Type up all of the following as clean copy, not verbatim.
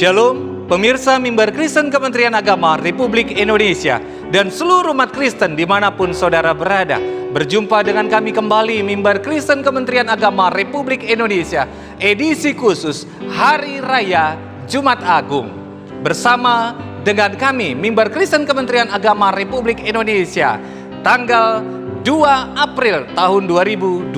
Shalom, pemirsa Mimbar Kristen Kementerian Agama Republik Indonesia dan seluruh umat Kristen dimanapun saudara berada. Berjumpa dengan kami kembali Mimbar Kristen Kementerian Agama Republik Indonesia, edisi khusus Hari Raya Jumat Agung. Bersama dengan kami Mimbar Kristen Kementerian Agama Republik Indonesia, tanggal 2 April tahun 2021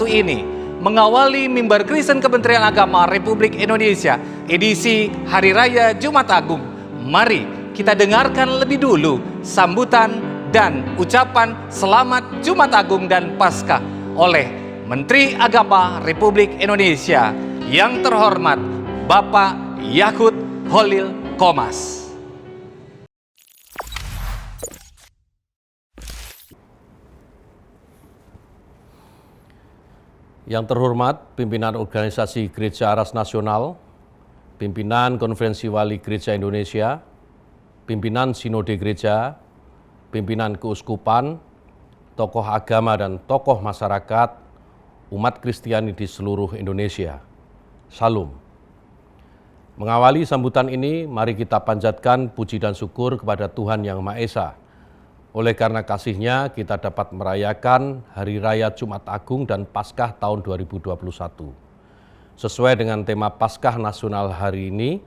ini, mengawali Mimbar Kristen Kementerian Agama Republik Indonesia edisi Hari Raya Jumat Agung. Mari kita dengarkan lebih dulu sambutan dan ucapan selamat Jumat Agung dan Paskah oleh Menteri Agama Republik Indonesia yang terhormat Bapak Yakut Holil Komas. Yang terhormat pimpinan Organisasi Gereja Aras Nasional, pimpinan Konferensi Wali Gereja Indonesia, pimpinan Sinode Gereja, pimpinan Keuskupan, tokoh agama dan tokoh masyarakat, umat Kristiani di seluruh Indonesia. Salam. Mengawali sambutan ini, mari kita panjatkan puji dan syukur kepada Tuhan Yang Maha Esa. Oleh karena kasih-Nya, kita dapat merayakan Hari Raya Jumat Agung dan Paskah tahun 2021. Sesuai dengan tema Paskah Nasional hari ini,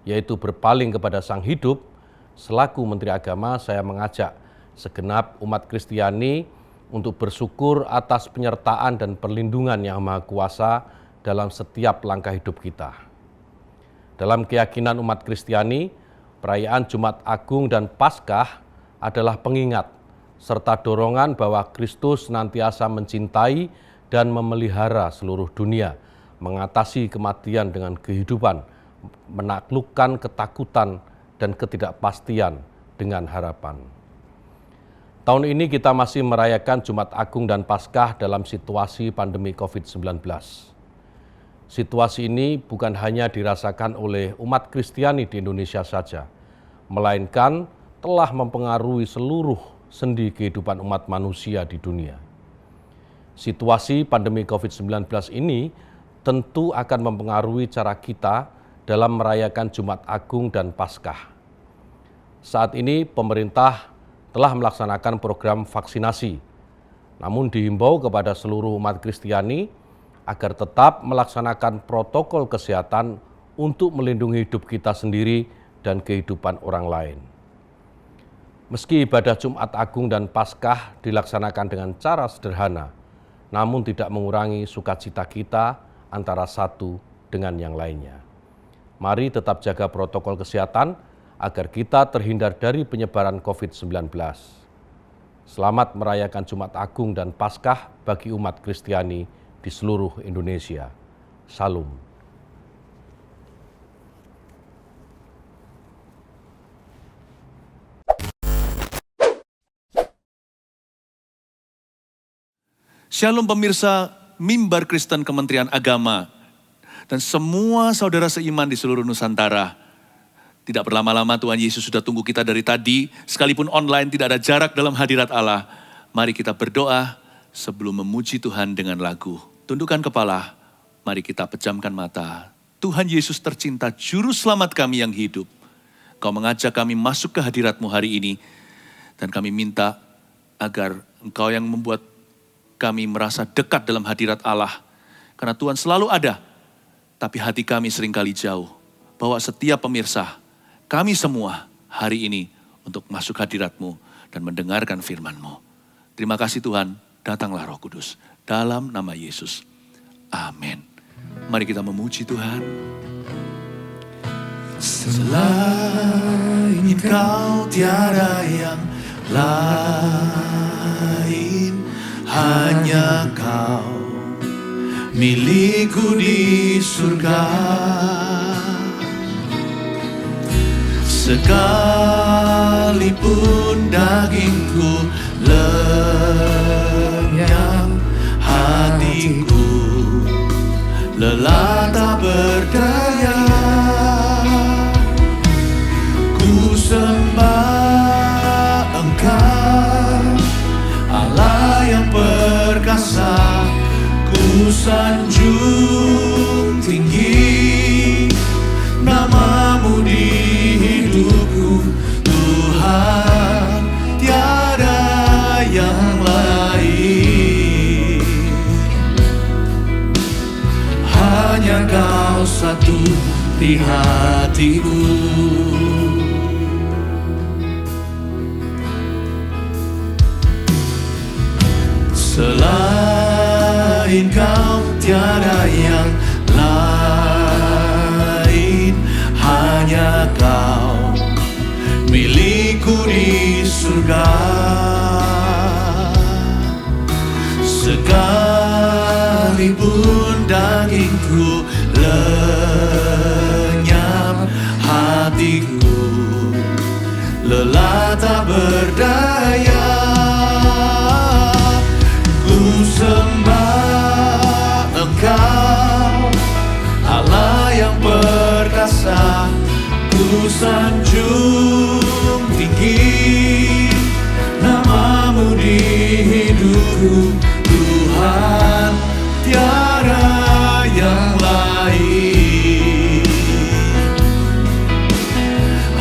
yaitu berpaling kepada Sang Hidup, selaku Menteri Agama saya mengajak segenap umat Kristiani untuk bersyukur atas penyertaan dan perlindungan Yang Maha Kuasa dalam setiap langkah hidup kita. Dalam keyakinan umat Kristiani, perayaan Jumat Agung dan Paskah adalah pengingat serta dorongan bahwa Kristus senantiasa mencintai dan memelihara seluruh dunia, mengatasi kematian dengan kehidupan, menaklukkan ketakutan dan ketidakpastian dengan harapan. Tahun ini kita masih merayakan Jumat Agung dan Paskah dalam situasi pandemi COVID-19. Situasi ini bukan hanya dirasakan oleh umat Kristiani di Indonesia saja, melainkan telah mempengaruhi seluruh sendi kehidupan umat manusia di dunia. Situasi pandemi COVID-19 ini tentu akan mempengaruhi cara kita dalam merayakan Jumat Agung dan Paskah. Saat ini pemerintah telah melaksanakan program vaksinasi, namun dihimbau kepada seluruh umat Kristiani agar tetap melaksanakan protokol kesehatan untuk melindungi hidup kita sendiri dan kehidupan orang lain. Meski ibadah Jumat Agung dan Paskah dilaksanakan dengan cara sederhana, namun tidak mengurangi sukacita kita antara satu dengan yang lainnya. Mari tetap jaga protokol kesehatan agar kita terhindar dari penyebaran COVID-19. Selamat merayakan Jumat Agung dan Paskah bagi umat Kristiani di seluruh Indonesia. Salam. Shalom pemirsa Mimbar Kristen Kementerian Agama dan semua saudara seiman di seluruh Nusantara. Tidak berlama-lama Tuhan Yesus sudah tunggu kita dari tadi, sekalipun online tidak ada jarak dalam hadirat Allah. Mari kita berdoa sebelum memuji Tuhan dengan lagu. Tundukkan kepala, mari kita pejamkan mata. Tuhan Yesus tercinta, Juru Selamat kami yang hidup. Kau mengajak kami masuk ke hadirat-Mu hari ini, dan kami minta agar Engkau yang membuat kami merasa dekat dalam hadirat Allah. Karena Tuhan selalu ada, tapi hati kami seringkali jauh. Bawa setiap pemirsa, kami semua hari ini untuk masuk hadirat-Mu dan mendengarkan firman-Mu. Terima kasih Tuhan, datanglah Roh Kudus. Dalam nama Yesus, amin. Mari kita memuji Tuhan. Selain Engkau tiada yang lain, hanya Kau milikku di surga. Sekalipun dagingku lenyang, hatiku lelah tak berdaya. Ku sembah Engkau, Allah yang perkasa. Ku sanjung tinggi nama di hatiku. Selain Kau tiada yang lain, hanya Kau milikku di surga. Sekalipun dagingku lenyap, hatiku lelah tak berdaya. Ku sembah Engkau, Allah yang perkasa. Ku sanjung tinggi nama-Mu di hidupku, Tuhan, tiada yang lain.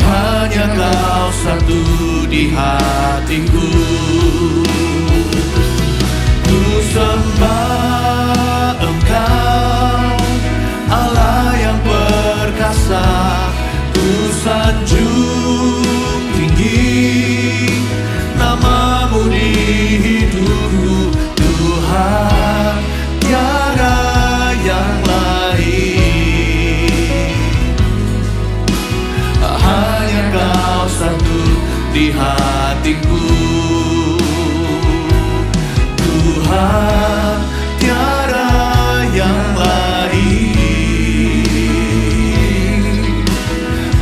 Hanya Kau satu di hatiku. Ku sembah Engkau, Allah yang perkasa. Ku sanjung tinggi nama-Mu di hidupku, Tuhan, tiada yang lain. Hanya Kau satu di hatiku, Tuhan, tiada yang lain.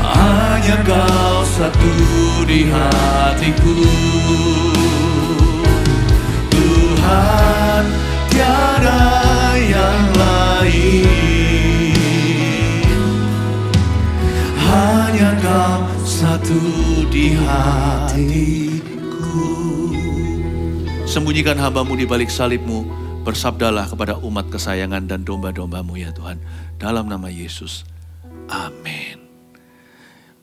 Hanya Kau satu di hatiku, Tuhan, tiada yang lain. Hanya Kau satu di hatiku. Sembunyikan hamba-Mu di balik salib-Mu, bersabdalah kepada umat kesayangan dan domba-domba-Mu ya Tuhan. Dalam nama Yesus, amin.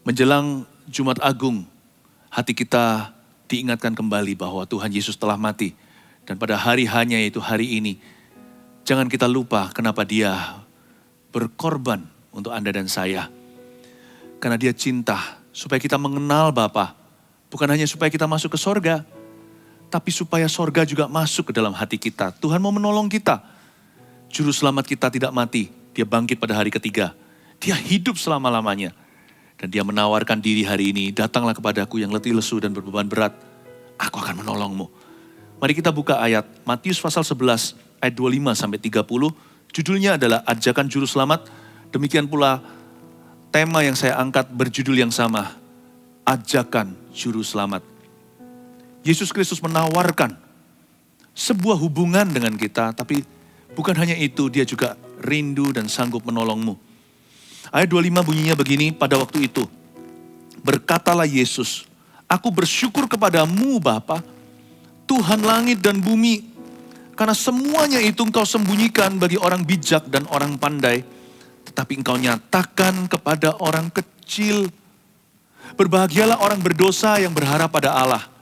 Menjelang Jumat Agung, hati kita diingatkan kembali bahwa Tuhan Yesus telah mati. Dan pada hari hanya yaitu hari ini, jangan kita lupa kenapa Dia berkorban untuk Anda dan saya. Karena Dia cinta supaya kita mengenal Bapa. Bukan hanya supaya kita masuk ke sorga, tapi supaya sorga juga masuk ke dalam hati kita. Tuhan mau menolong kita. Juru selamat kita tidak mati, Dia bangkit pada hari ketiga. Dia hidup selama-lamanya. Dan Dia menawarkan diri hari ini, datanglah kepadaku yang letih lesu dan berbeban berat, aku akan menolongmu. Mari kita buka ayat Matius pasal 11 ayat 25-30. Judulnya adalah Ajakan Juru Selamat. Demikian pula tema yang saya angkat berjudul yang sama, Ajakan Juru Selamat. Yesus Kristus menawarkan sebuah hubungan dengan kita, tapi bukan hanya itu, Dia juga rindu dan sanggup menolongmu. Ayat 25 bunyinya begini, pada waktu itu berkatalah Yesus, aku bersyukur kepadamu Bapa, Tuhan langit dan bumi, karena semuanya itu Engkau sembunyikan bagi orang bijak dan orang pandai, tetapi Engkau nyatakan kepada orang kecil. Berbahagialah orang berdosa yang berharap pada Allah.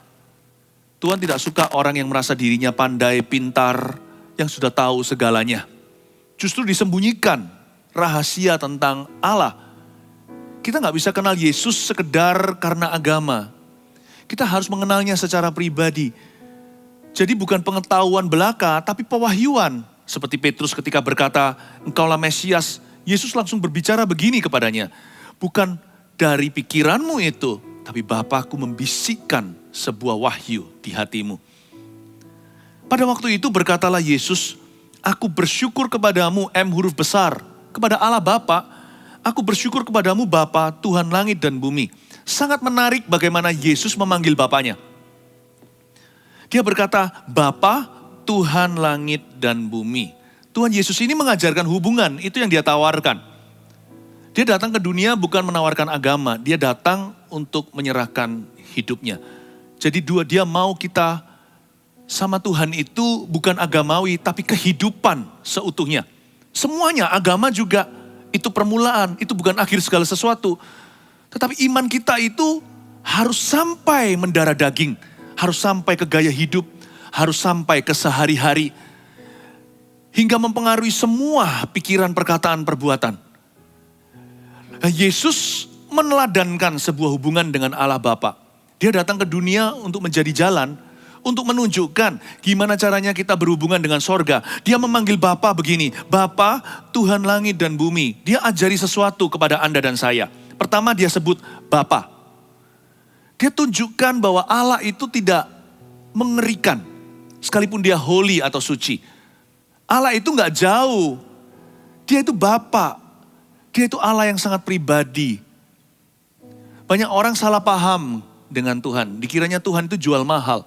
Tuhan tidak suka orang yang merasa dirinya pandai, pintar, yang sudah tahu segalanya. Justru disembunyikan rahasia tentang Allah. Kita nggak bisa kenal Yesus sekedar karena agama. Kita harus mengenalnya secara pribadi. Jadi bukan pengetahuan belaka, tapi pewahyuan. Seperti Petrus ketika berkata, Engkaulah Mesias. Yesus langsung berbicara begini kepadanya. Bukan dari pikiranmu itu, tapi Bapakku membisikkan sebuah wahyu di hatimu. Pada waktu itu berkatalah Yesus, aku bersyukur kepadamu, M huruf besar, kepada Allah Bapa, aku bersyukur kepadamu Bapa, Tuhan langit dan bumi. Sangat menarik bagaimana Yesus memanggil Bapanya. Dia berkata, Bapa, Tuhan langit dan bumi. Tuhan Yesus ini mengajarkan hubungan, itu yang Dia tawarkan. Dia datang ke dunia bukan menawarkan agama, Dia datang untuk menyerahkan hidupnya. Jadi Dia mau kita sama Tuhan itu bukan agamawi, tapi kehidupan seutuhnya. Semuanya, agama juga itu permulaan, itu bukan akhir segala sesuatu. Tetapi iman kita itu harus sampai mendarah daging, harus sampai ke gaya hidup, harus sampai ke sehari-hari. Hingga mempengaruhi semua pikiran, perkataan, perbuatan. Yesus meneladankan sebuah hubungan dengan Allah Bapa. Dia datang ke dunia untuk menjadi jalan, untuk menunjukkan gimana caranya kita berhubungan dengan sorga. Dia memanggil Bapa begini, Bapa, Tuhan langit dan bumi. Dia ajari sesuatu kepada Anda dan saya. Pertama dia sebut Bapa. Dia tunjukkan bahwa Allah itu tidak mengerikan, sekalipun dia holy atau suci. Allah itu gak jauh, dia itu Bapa. Dia itu Allah yang sangat pribadi. Banyak orang salah paham dengan Tuhan. Dikiranya Tuhan itu jual mahal.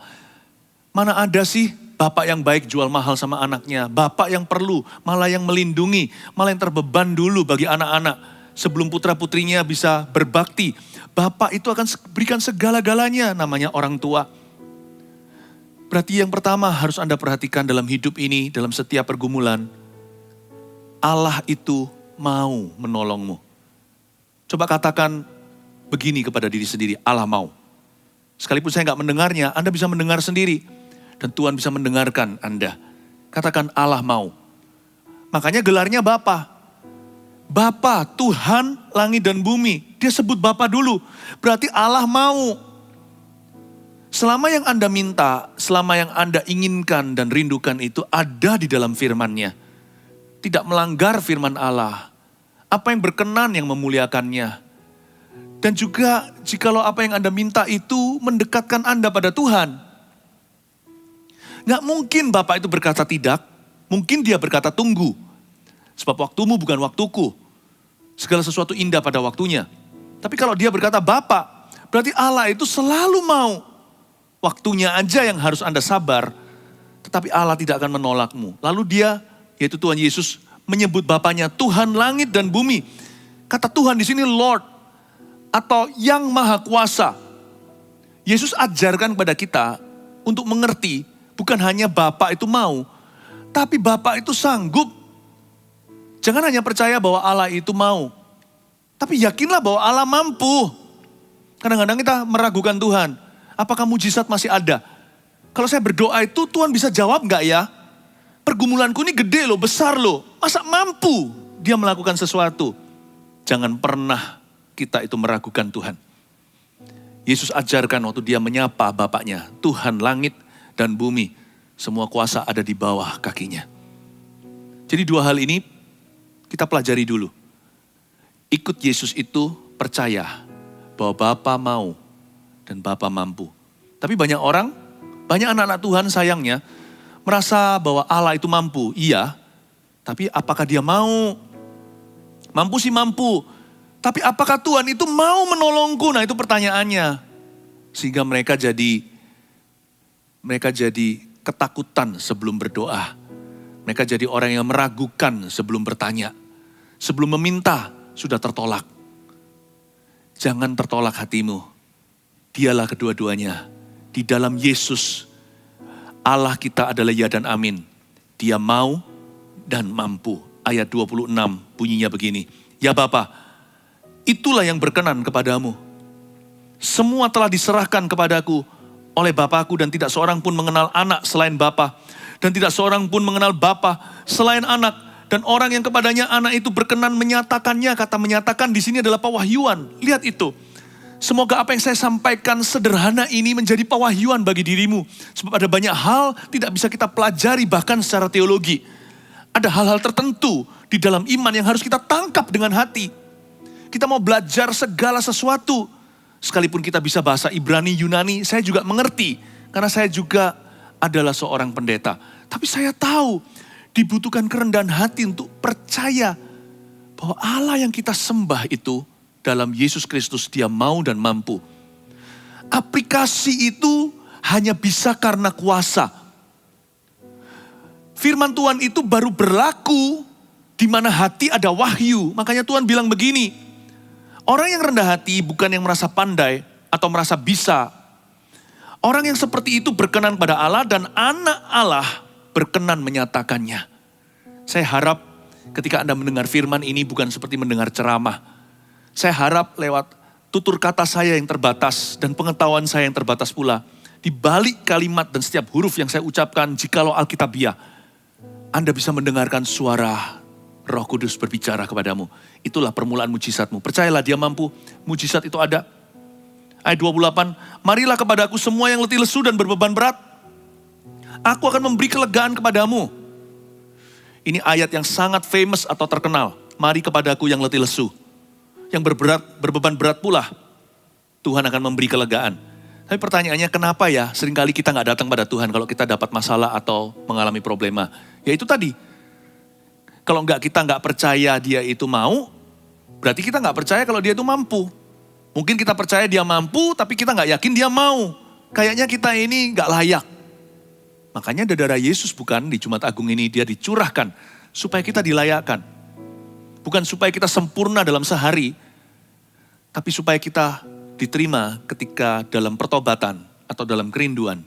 Mana ada sih bapak yang baik jual mahal sama anaknya. Bapak yang perlu, malah yang melindungi. Malah yang terbeban dulu bagi anak-anak. Sebelum putra-putrinya bisa berbakti. Bapak itu akan berikan segala-galanya, namanya orang tua. Berarti yang pertama harus Anda perhatikan dalam hidup ini, dalam setiap pergumulan. Allah itu mau menolongmu. Coba katakan begini kepada diri sendiri, Allah mau. Sekalipun saya nggak mendengarnya, Anda bisa mendengar sendiri. Dan Tuhan bisa mendengarkan Anda. Katakan Allah mau. Makanya gelarnya Bapa. Bapa, Tuhan langit dan bumi. Dia sebut Bapa dulu. Berarti Allah mau. Selama yang Anda minta, selama yang Anda inginkan dan rindukan itu ada di dalam firman-Nya. Tidak melanggar firman Allah. Apa yang berkenan yang memuliakannya. Dan juga jikalau apa yang Anda minta itu mendekatkan Anda pada Tuhan. Nggak mungkin Bapak itu berkata tidak, mungkin dia berkata tunggu. Sebab waktumu bukan waktuku. Segala sesuatu indah pada waktunya. Tapi kalau dia berkata Bapa, berarti Allah itu selalu mau. Waktunya aja yang harus Anda sabar, tetapi Allah tidak akan menolakmu. Lalu dia, yaitu Tuhan Yesus, menyebut Bapanya Tuhan langit dan bumi. Kata Tuhan di sini Lord, atau yang maha kuasa. Yesus ajarkan kepada kita untuk mengerti, bukan hanya Bapa itu mau, tapi Bapa itu sanggup. Jangan hanya percaya bahwa Allah itu mau, tapi yakinlah bahwa Allah mampu. Kadang-kadang kita meragukan Tuhan, apakah mujizat masih ada? Kalau saya berdoa itu Tuhan bisa jawab gak ya? Pergumulanku ini gede loh, besar loh, masa mampu dia melakukan sesuatu? Jangan pernah kita itu meragukan Tuhan. Yesus ajarkan waktu dia menyapa Bapaknya, Tuhan langit dan bumi, semua kuasa ada di bawah kakinya. Jadi dua hal ini kita pelajari dulu. Ikut Yesus itu percaya bahwa Bapa mau dan Bapa mampu. Tapi banyak orang, banyak anak-anak Tuhan sayangnya merasa bahwa Allah itu mampu. Iya, tapi apakah dia mau? Mampu sih mampu. Tapi apakah Tuhan itu mau menolongku? Nah itu pertanyaannya. Sehingga mereka jadi ketakutan sebelum berdoa. Mereka jadi orang yang meragukan sebelum bertanya. Sebelum meminta sudah tertolak. Jangan tertolak hatimu. Dialah kedua-duanya. Di dalam Yesus, Allah kita adalah ya dan amin. Dia mau dan mampu. Ayat 26 bunyinya begini. Ya Bapa, itulah yang berkenan kepadamu. Semua telah diserahkan kepadaku oleh Bapakku dan tidak seorang pun mengenal anak selain Bapa. Dan tidak seorang pun mengenal Bapa selain anak. Dan orang yang kepadanya anak itu berkenan menyatakannya. Kata menyatakan di sini adalah pewahyuan. Lihat itu. Semoga apa yang saya sampaikan sederhana ini menjadi pewahyuan bagi dirimu. Sebab ada banyak hal tidak bisa kita pelajari bahkan secara teologi. Ada hal-hal tertentu di dalam iman yang harus kita tangkap dengan hati. Kita mau belajar segala sesuatu. Sekalipun kita bisa bahasa Ibrani, Yunani, saya juga mengerti. Karena saya juga adalah seorang pendeta. Tapi saya tahu dibutuhkan kerendahan hati untuk percaya bahwa Allah yang kita sembah itu dalam Yesus Kristus dia mau dan mampu. Aplikasi itu hanya bisa karena kuasa. Firman Tuhan itu baru berlaku di mana hati ada wahyu. Makanya Tuhan bilang begini, orang yang rendah hati bukan yang merasa pandai atau merasa bisa. Orang yang seperti itu berkenan pada Allah dan anak Allah berkenan menyatakannya. Saya harap ketika Anda mendengar firman ini bukan seperti mendengar ceramah. Saya harap lewat tutur kata saya yang terbatas dan pengetahuan saya yang terbatas pula. Di balik kalimat dan setiap huruf yang saya ucapkan jikalau Alkitabiah, Anda bisa mendengarkan suara Roh Kudus berbicara kepadamu. Itulah permulaan mujizatmu. Percayalah dia mampu, mujizat itu ada. Ayat 28, marilah kepadaku semua yang letih lesu dan berbeban berat. Aku akan memberi kelegaan kepadamu. Ini ayat yang sangat famous atau terkenal. Mari kepadaku yang letih lesu. Yang berbeban berat pula, Tuhan akan memberi kelegaan. Tapi pertanyaannya kenapa ya seringkali kita gak datang pada Tuhan kalau kita dapat masalah atau mengalami problema. Ya itu tadi. Kalau kita nggak percaya dia itu mau, berarti kita nggak percaya kalau dia itu mampu. Mungkin kita percaya dia mampu, tapi kita nggak yakin dia mau. Kayaknya kita ini nggak layak. Makanya darah Yesus bukan di Jumat Agung ini dia dicurahkan supaya kita dilayakkan. Bukan supaya kita sempurna dalam sehari, tapi supaya kita diterima ketika dalam pertobatan atau dalam kerinduan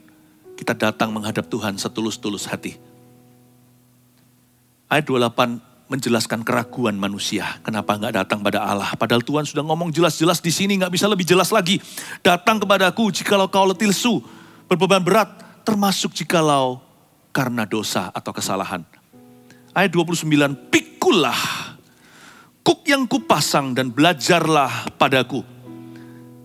kita datang menghadap Tuhan setulus-tulus hati. Ayat 28 menjelaskan keraguan manusia. Kenapa nggak datang pada Allah? Padahal Tuhan sudah ngomong jelas-jelas di sini, nggak bisa lebih jelas lagi. Datang kepadaku jikalau kau letih lesu, berbeban berat, termasuk jikalau karena dosa atau kesalahan. Ayat 29, pikulah kuk yang kupasang dan belajarlah padaku.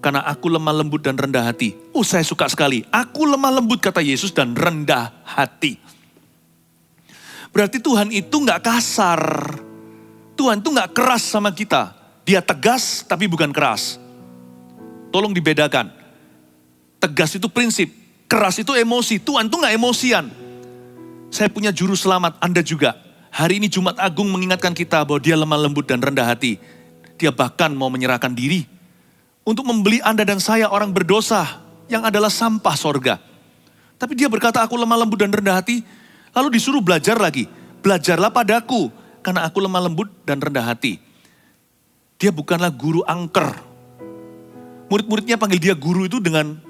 Karena aku lemah lembut dan rendah hati. Saya suka sekali. Aku lemah lembut kata Yesus dan rendah hati. Berarti Tuhan itu gak kasar. Tuhan itu gak keras sama kita. Dia tegas tapi bukan keras. Tolong dibedakan. Tegas itu prinsip. Keras itu emosi. Tuhan itu gak emosian. Saya punya juru selamat, Anda juga. Hari ini Jumat Agung mengingatkan kita bahwa dia lemah lembut dan rendah hati. Dia bahkan mau menyerahkan diri. Untuk membeli Anda dan saya orang berdosa. Yang adalah sampah sorga. Tapi dia berkata aku lemah lembut dan rendah hati. Lalu disuruh belajar lagi. Belajarlah padaku. Karena aku lemah lembut dan rendah hati. Dia bukanlah guru angker. Murid-muridnya panggil dia guru itu dengan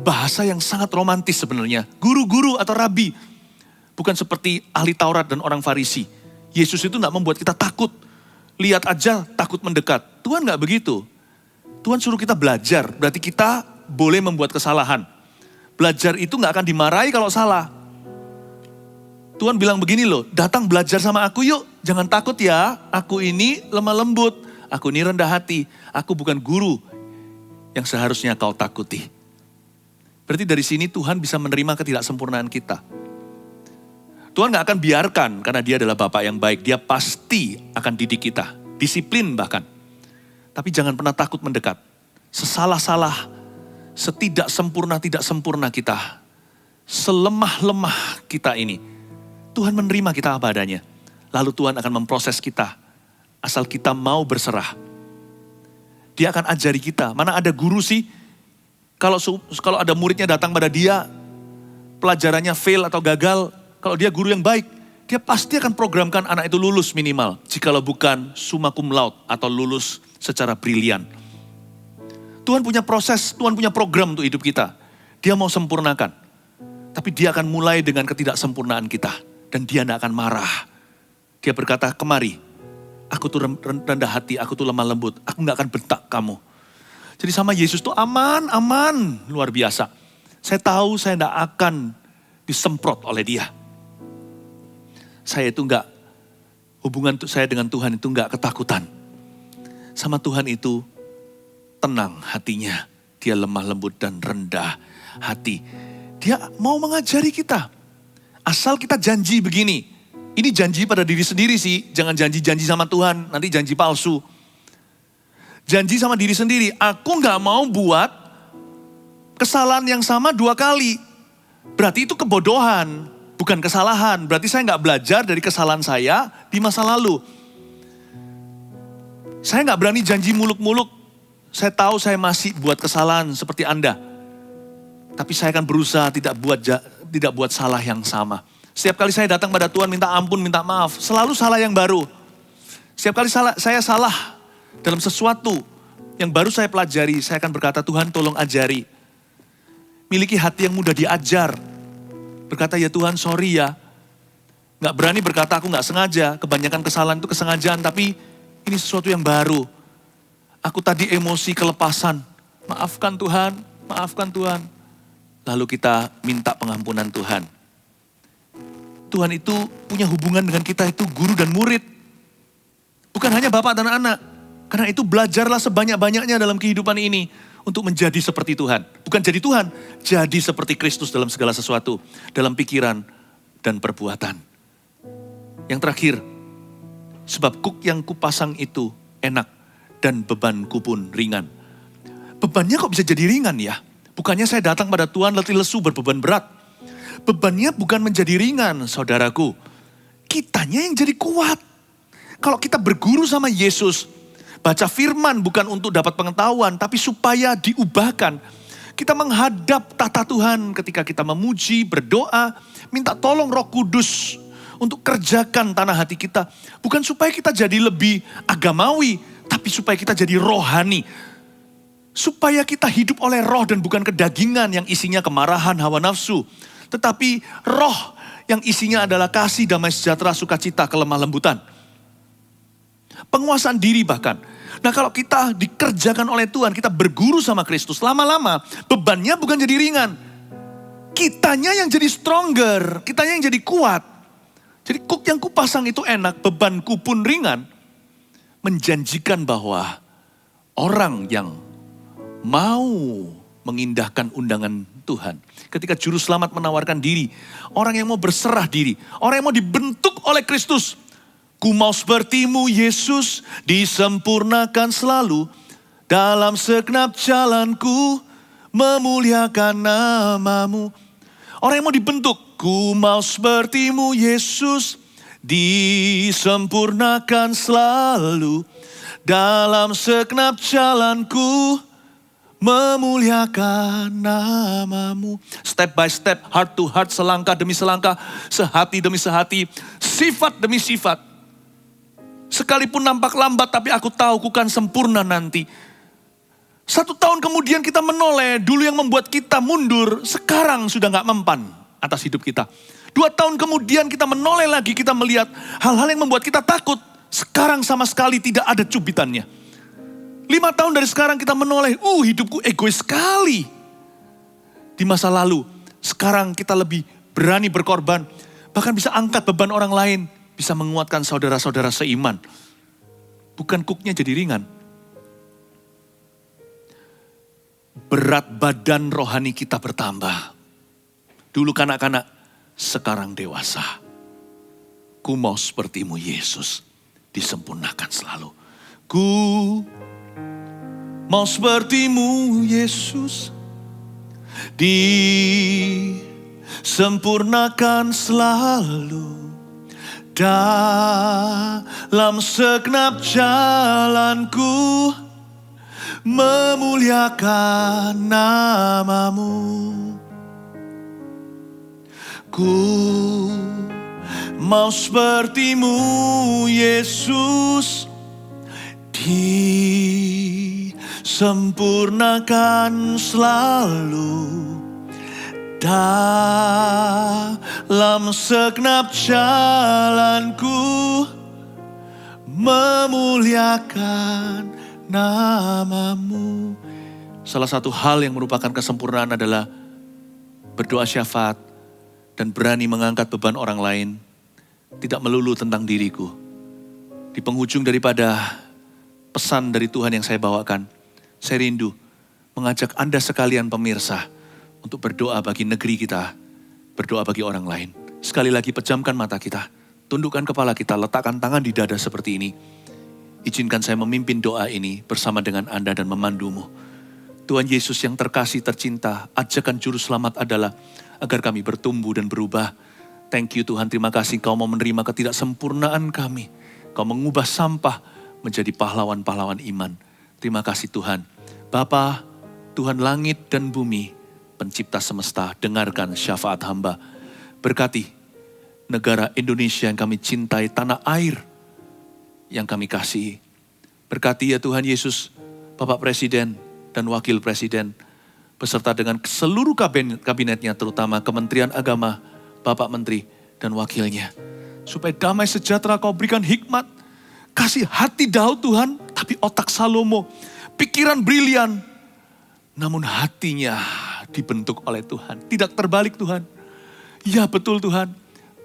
bahasa yang sangat romantis sebenarnya. Guru-guru atau rabi. Bukan seperti ahli Taurat dan orang Farisi. Yesus itu gak membuat kita takut. Lihat aja takut mendekat. Tuhan gak begitu. Tuhan suruh kita belajar. Berarti kita boleh membuat kesalahan. Belajar itu gak akan dimarahi kalau salah. Tuhan bilang begini loh, datang belajar sama aku yuk. Jangan takut ya, aku ini lemah lembut. Aku ini rendah hati. Aku bukan guru yang seharusnya kau takuti. Berarti dari sini Tuhan bisa menerima ketidaksempurnaan kita. Tuhan gak akan biarkan karena dia adalah Bapa yang baik. Dia pasti akan didik kita. Disiplin bahkan. Tapi jangan pernah takut mendekat. Sesalah-salah, setidak sempurna kita. Selemah-lemah kita ini. Tuhan menerima kita apa adanya. Lalu Tuhan akan memproses kita. Asal kita mau berserah. Dia akan ajari kita. Mana ada guru sih? Kalau ada muridnya datang pada dia. Pelajarannya fail atau gagal. Kalau dia guru yang baik. Dia pasti akan programkan anak itu lulus minimal. Jikalau bukan summa cum laude atau lulus secara brilian. Tuhan punya proses. Tuhan punya program untuk hidup kita. Dia mau sempurnakan. Tapi dia akan mulai dengan ketidaksempurnaan kita. Dan dia tidak akan marah. Dia berkata, kemari. Aku tuh rendah hati, aku tuh lemah lembut. Aku gak akan bentak kamu. Jadi sama Yesus tuh aman. Luar biasa. Saya tahu saya tidak akan disemprot oleh dia. Saya itu gak, hubungan saya dengan Tuhan itu gak ketakutan. Sama Tuhan itu tenang hatinya. Dia lemah lembut dan rendah hati. Dia mau mengajari kita. Asal kita janji begini. Ini janji pada diri sendiri sih. Jangan janji-janji sama Tuhan. Nanti janji palsu. Janji sama diri sendiri. Aku gak mau buat kesalahan yang sama 2 kali. Berarti itu kebodohan. Bukan kesalahan. Berarti saya gak belajar dari kesalahan saya di masa lalu. Saya gak berani janji muluk-muluk. Saya tahu saya masih buat kesalahan seperti Anda. Tapi saya akan berusaha tidak buat salah yang sama. Setiap kali saya datang pada Tuhan minta ampun, minta maaf. Selalu salah yang baru. Setiap kali saya salah dalam sesuatu yang baru saya pelajari. Saya akan berkata, Tuhan tolong ajari. Miliki hati yang mudah diajar. Berkata, ya Tuhan sorry ya. Gak berani berkata aku gak sengaja. Kebanyakan kesalahan itu kesengajaan. Tapi ini sesuatu yang baru. Aku tadi emosi kelepasan. Maafkan Tuhan, maafkan Tuhan. Lalu kita minta pengampunan Tuhan. Tuhan itu punya hubungan dengan kita itu guru dan murid. Bukan hanya bapak dan anak. Karena itu belajarlah sebanyak-banyaknya dalam kehidupan ini untuk menjadi seperti Tuhan. Bukan jadi Tuhan, jadi seperti Kristus dalam segala sesuatu. Dalam pikiran dan perbuatan. Yang terakhir, sebab kuk yang kupasang itu enak dan bebanku pun ringan. Bebannya kok bisa jadi ringan ya? Bukannya saya datang pada Tuhan letih lesu berbeban berat. Bebannya bukan menjadi ringan, saudaraku. Kitanya yang jadi kuat. Kalau kita berguru sama Yesus, baca firman bukan untuk dapat pengetahuan, tapi supaya diubahkan. Kita menghadap tata Tuhan ketika kita memuji, berdoa, minta tolong Roh Kudus untuk kerjakan tanah hati kita. Bukan supaya kita jadi lebih agamawi, tapi supaya kita jadi rohani. Supaya kita hidup oleh roh dan bukan kedagingan yang isinya kemarahan, hawa nafsu. Tetapi roh yang isinya adalah kasih, damai sejahtera, sukacita, kelemah lembutan. Penguasaan diri bahkan. Nah kalau kita dikerjakan oleh Tuhan, kita berguru sama Kristus, lama-lama bebannya bukan jadi ringan. Kitanya yang jadi stronger, kitanya yang jadi kuat. Jadi kuk yang kupasang itu enak, bebanku pun ringan. Menjanjikan bahwa orang yang mau mengindahkan undangan Tuhan. Ketika juru selamat menawarkan diri, orang yang mau berserah diri, orang yang mau dibentuk oleh Kristus. Ku mau sepertimu Yesus, disempurnakan selalu dalam segenap jalanku, memuliakan namamu. Orang yang mau dibentuk, ku mau sepertimu Yesus, disempurnakan selalu dalam segenap jalanku, memuliakan namamu. Step by step, heart to heart, selangkah demi selangkah, sehati demi sehati, sifat demi sifat. Sekalipun nampak lambat, tapi aku tahu ku kan sempurna nanti. 1 tahun kemudian kita menoleh, dulu yang membuat kita mundur, sekarang sudah gak mempan atas hidup kita. 2 tahun kemudian kita menoleh lagi, kita melihat hal-hal yang membuat kita takut, sekarang sama sekali tidak ada cubitannya. 5 tahun dari sekarang kita menoleh, hidupku egois sekali. Di masa lalu, sekarang kita lebih berani berkorban, bahkan bisa angkat beban orang lain, bisa menguatkan saudara-saudara seiman. Bukan kuknya jadi ringan. Berat badan rohani kita bertambah. Dulu kanak-kanak, sekarang dewasa. Ku mau sepertimu Yesus, disempurnakan selalu. Ku mau sepertimu Yesus, disempurnakan selalu. Dalam segenap jalanku, memuliakan namamu. Ku mau sepertimu Yesus, disempurnakan selalu. Dalam segenap jalanku, memuliakan namamu. Salah satu hal yang merupakan kesempurnaan adalah berdoa syafaat dan berani mengangkat beban orang lain. Tidak melulu tentang diriku. Di penghujung daripada pesan dari Tuhan yang saya bawakan, saya rindu mengajak Anda sekalian pemirsa untuk berdoa bagi negeri kita, berdoa bagi orang lain. Sekali lagi pejamkan mata kita, tundukkan kepala kita, letakkan tangan di dada seperti ini. Izinkan saya memimpin doa ini bersama dengan Anda dan memandumu. Tuhan Yesus yang terkasih tercinta, ajakan juru selamat adalah agar kami bertumbuh dan berubah. Thank you Tuhan, terima kasih Kau mau menerima ketidaksempurnaan kami. Kau mengubah sampah menjadi pahlawan-pahlawan iman. Terima kasih Tuhan. Bapa, Tuhan langit dan bumi, Pencipta semesta, dengarkan syafaat hamba. Berkati negara Indonesia yang kami cintai, tanah air yang kami kasihi. Berkati ya Tuhan Yesus, Bapak Presiden dan Wakil Presiden, beserta dengan seluruh kabinetnya, terutama Kementerian Agama, Bapak Menteri dan Wakilnya. Supaya damai sejahtera Kau berikan hikmat, kasih hati Daud Tuhan, tapi otak Salomo, pikiran brilian, namun hatinya dibentuk oleh Tuhan. Tidak terbalik Tuhan. Ya betul Tuhan.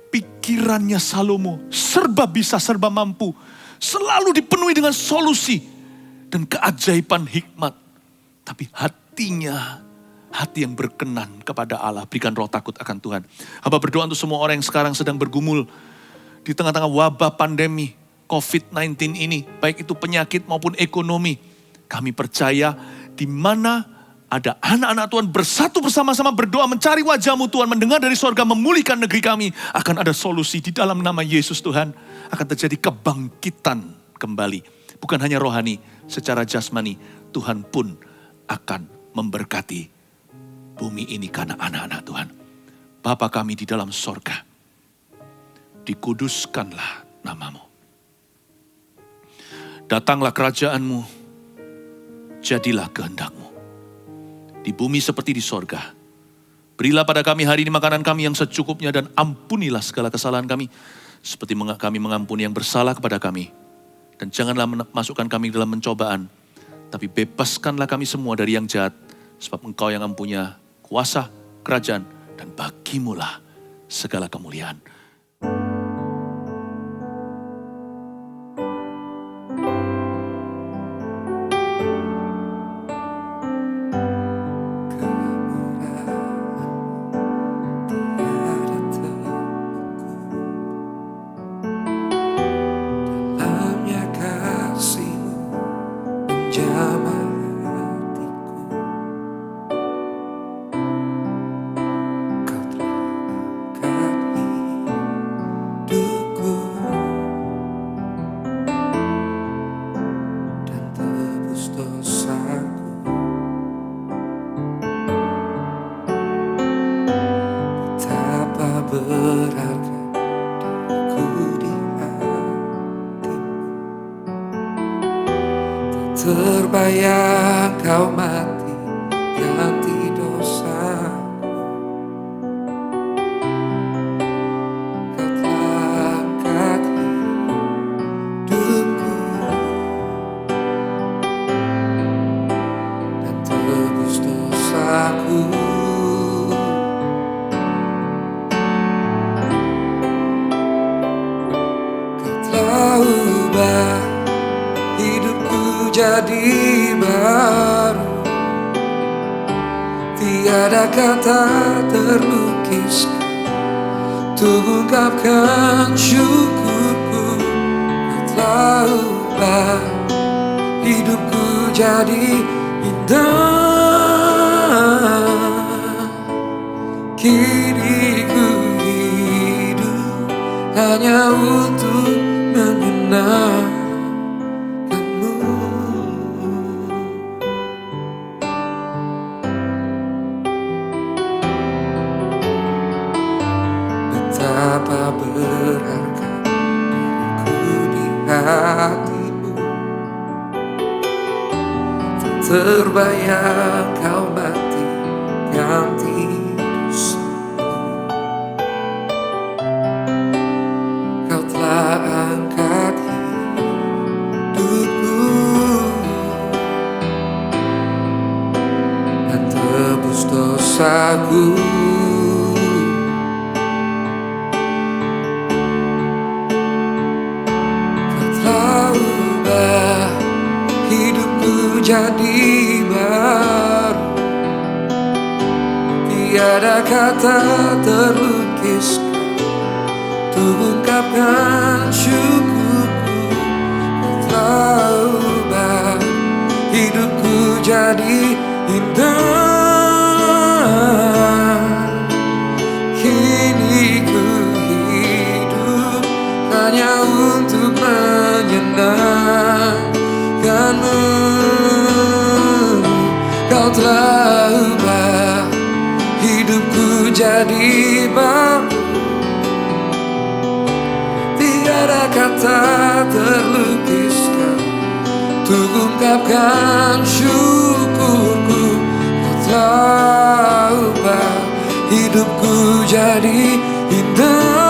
Pikirannya Salomo serba bisa, serba mampu. Selalu dipenuhi dengan solusi dan keajaiban hikmat. Tapi hatinya, hati yang berkenan kepada Allah. Berikan roh takut akan Tuhan. Hamba berdoa untuk semua orang yang sekarang sedang bergumul di tengah-tengah wabah pandemi COVID-19 ini. Baik itu penyakit maupun ekonomi. Kami percaya di mana ada anak-anak Tuhan bersatu bersama-sama berdoa mencari wajah-Mu Tuhan. Mendengar dari sorga memulihkan negeri kami. Akan ada solusi di dalam nama Yesus Tuhan. Akan terjadi kebangkitan kembali. Bukan hanya rohani, secara jasmani. Tuhan pun akan memberkati bumi ini karena anak-anak Tuhan. Bapa kami di dalam sorga. Dikuduskanlah nama-Mu. Datanglah kerajaan-Mu. Jadilah kehendak-Mu. Di bumi seperti di sorga. Berilah pada kami hari ini makanan kami yang secukupnya dan ampunilah segala kesalahan kami. Seperti kami mengampuni yang bersalah kepada kami. Dan janganlah masukkan kami dalam pencobaan. Tapi bebaskanlah kami semua dari yang jahat. Sebab Engkau yang mempunyai kuasa, kerajaan, dan bagi-Mu-lah segala kemuliaan. Terbayang Kau mati ganti dosa. Kau telah angkat hidupku dan tebus dosaku. Kau telah ubah hidupku jadi baru. Tiada kata terlukiskan untuk ungkapkan syukurku. Kau telah ubah hidupku jadi indah. Kini ku hidup hanya untuk menyenangkan. Betapa berharga diriku di hati-Mu. Tak terbayang Kau mati ganti dosaku. Kau telah angkat hidupku dan tebus dosaku. Hidupku jadi baru. Tiada kata terlukiskan untuk ungkapkan syukurku. Kau telah ubah hidupku jadi indah. Kini ku hidup hanya untuk menyenangkan-Mu. Kau telah ubah hidupku jadi baru. Tiada kata terlukiskan untuk ungkapkan syukurku. Kau telah ubah hidupku jadi indah.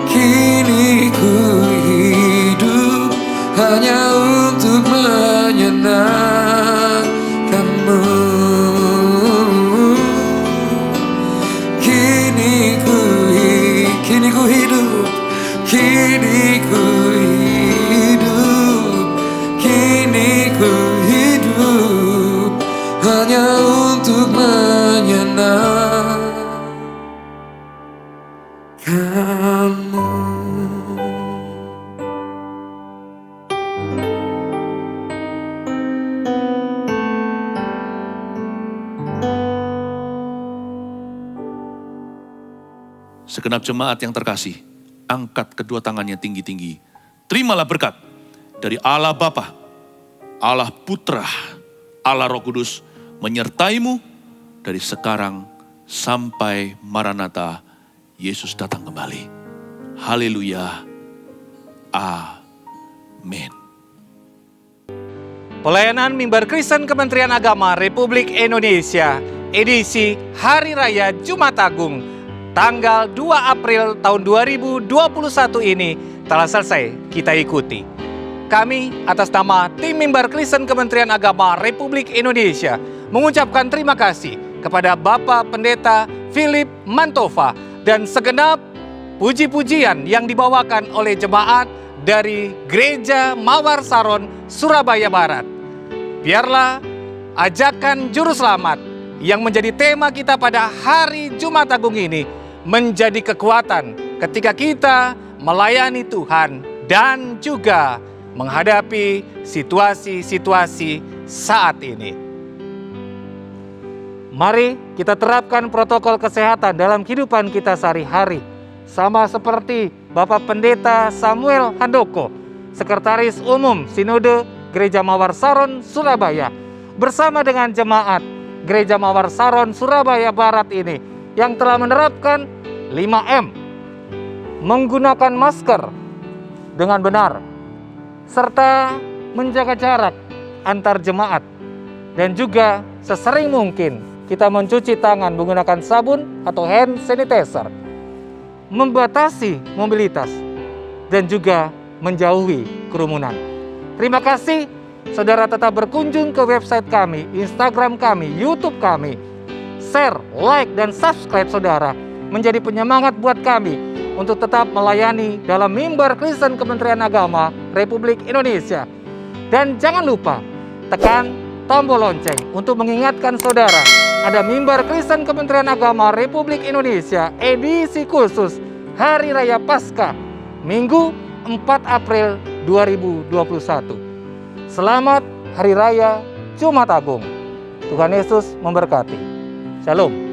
Kini ku hidup hanya untuk menyenangkan-Mu. Segenap jemaat yang terkasih, angkat kedua tangannya tinggi-tinggi. Terimalah berkat dari Allah Bapa, Allah Putra, Allah Roh Kudus menyertaimu dari sekarang sampai Maranatha, Yesus datang kembali. Haleluya. Amin. Pelayanan Mimbar Kristen Kementerian Agama Republik Indonesia, edisi Hari Raya Jumat Agung, tanggal 2 April tahun 2021 ini telah selesai kita ikuti. Kami atas nama tim Mimbar Kristen Kementerian Agama Republik Indonesia mengucapkan terima kasih kepada Bapak Pendeta Philip Mantova dan segenap puji-pujian yang dibawakan oleh jemaat dari Gereja Mawar Saron, Surabaya Barat. Biarlah ajakan juru selamat yang menjadi tema kita pada hari Jumat Agung ini menjadi kekuatan ketika kita melayani Tuhan dan juga menghadapi situasi-situasi saat ini. Mari kita terapkan protokol kesehatan dalam kehidupan kita sehari-hari. Sama seperti Bapak Pendeta Samuel Handoko, Sekretaris Umum Sinode Gereja Mawar Saron, Surabaya, bersama dengan jemaat Gereja Mawar Saron, Surabaya Barat ini yang telah menerapkan 5M, menggunakan masker dengan benar, serta menjaga jarak antar jemaat, dan juga sesering mungkin kita mencuci tangan menggunakan sabun atau hand sanitizer, membatasi mobilitas, dan juga menjauhi kerumunan. Terima kasih, saudara tetap berkunjung ke website kami, Instagram kami, YouTube kami. Share, like, dan subscribe saudara menjadi penyemangat buat kami untuk tetap melayani dalam Mimbar Kristen Kementerian Agama Republik Indonesia. Dan jangan lupa tekan tombol lonceng untuk mengingatkan saudara ada Mimbar Kristen Kementerian Agama Republik Indonesia edisi khusus Hari Raya Paskah, Minggu 4 April 2021. Selamat Hari Raya Jumat Agung. Tuhan Yesus memberkati. Shalom.